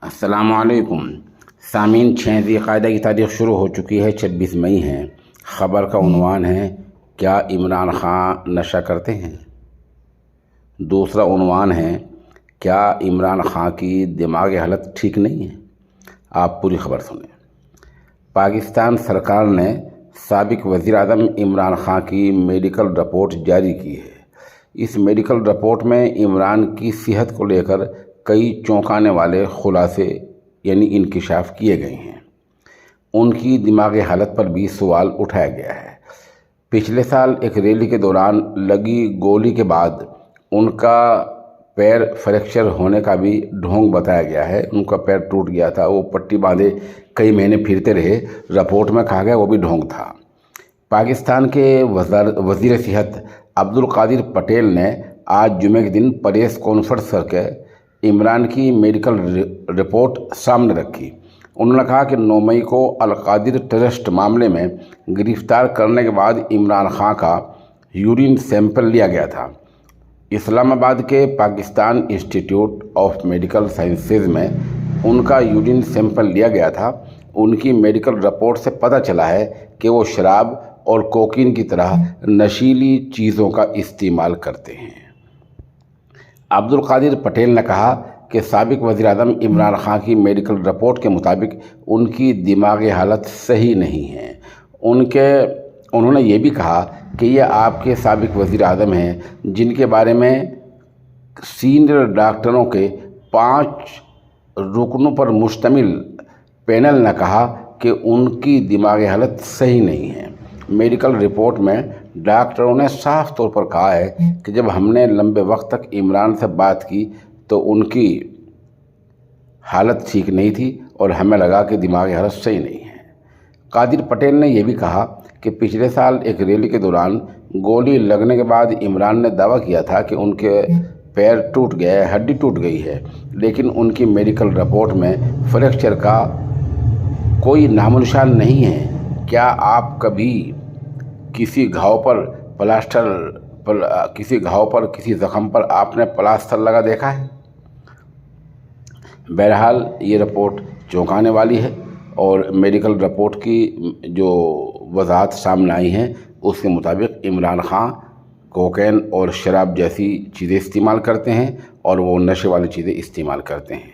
السلام علیکم سامعین، 6 ذی القعدہ کی تاریخ شروع ہو چکی ہے، 26 مئی ہے۔ خبر کا عنوان ہے کیا عمران خان نشہ کرتے ہیں؟ دوسرا عنوان ہے کیا عمران خان کی دماغی حالت ٹھیک نہیں ہے؟ آپ پوری خبر سنیں۔ پاکستان سرکار نے سابق وزیر اعظم عمران خان کی میڈیکل رپورٹ جاری کی ہے۔ اس میڈیکل رپورٹ میں عمران کی صحت کو لے کر کئی چونکانے والے خلاصے انکشاف کیے گئے ہیں۔ ان کی دماغی حالت پر بھی سوال اٹھایا گیا ہے۔ پچھلے سال ایک ریلی کے دوران لگی گولی کے بعد ان کا پیر فریکچر ہونے کا بھی ڈھونگ بتایا گیا ہے۔ ان کا پیر ٹوٹ گیا تھا، وہ پٹی باندھے کئی مہینے پھرتے رہے، رپورٹ میں کہا گیا وہ بھی ڈھونگ تھا۔ پاکستان کے وزیر صحت عبدالقادر پٹیل نے آج جمعے کے دن پریس کانفرنس کر کے عمران کی میڈیکل رپورٹ سامنے رکھی۔ انہوں نے کہا کہ 9 مئی کو القادر ٹرسٹ معاملے میں گرفتار کرنے کے بعد عمران خان کا یورین سیمپل لیا گیا تھا۔ اسلام آباد کے پاکستان انسٹی ٹیوٹ آف میڈیکل سائنسز میں ان کا یورین سیمپل لیا گیا تھا۔ ان کی میڈیکل رپورٹ سے پتہ چلا ہے کہ وہ شراب اور کوکین کی طرح نشیلی چیزوں کا استعمال کرتے ہیں۔ عبدالقادر پٹیل نے کہا کہ سابق وزیر اعظم عمران خان کی میڈیکل رپورٹ کے مطابق ان کی دماغی حالت صحیح نہیں ہے۔ انہوں نے یہ بھی کہا کہ یہ آپ کے سابق وزیر اعظم ہیں جن کے بارے میں سینئر ڈاکٹروں کے 5 رکنوں پر مشتمل پینل نے کہا کہ ان کی دماغی حالت صحیح نہیں ہے۔ میڈیکل رپورٹ میں ڈاکٹروں نے صاف طور پر کہا ہے کہ جب ہم نے لمبے وقت تک عمران سے بات کی تو ان کی حالت ٹھیک نہیں تھی اور ہمیں لگا کہ دماغی حالت صحیح نہیں ہے۔ قادر پٹیل نے یہ بھی کہا کہ پچھلے سال ایک ریلی کے دوران گولی لگنے کے بعد عمران نے دعویٰ کیا تھا کہ ان کے پیر ٹوٹ گئے، ہڈی ٹوٹ گئی ہے، لیکن ان کی میڈیکل رپورٹ میں فریکچر کا کوئی نام و نشان نہیں ہے۔ کیا آپ کبھی کسی گھاؤ پر کسی زخم پر آپ نے پلاسٹر لگا دیکھا ہے؟ بہرحال یہ رپورٹ چونکانے والی ہے اور میڈیکل رپورٹ کی جو وضاحت سامنے آئی ہیں اس کے مطابق عمران خان کوکین اور شراب جیسی چیزیں استعمال کرتے ہیں اور وہ نشے والی چیزیں استعمال کرتے ہیں۔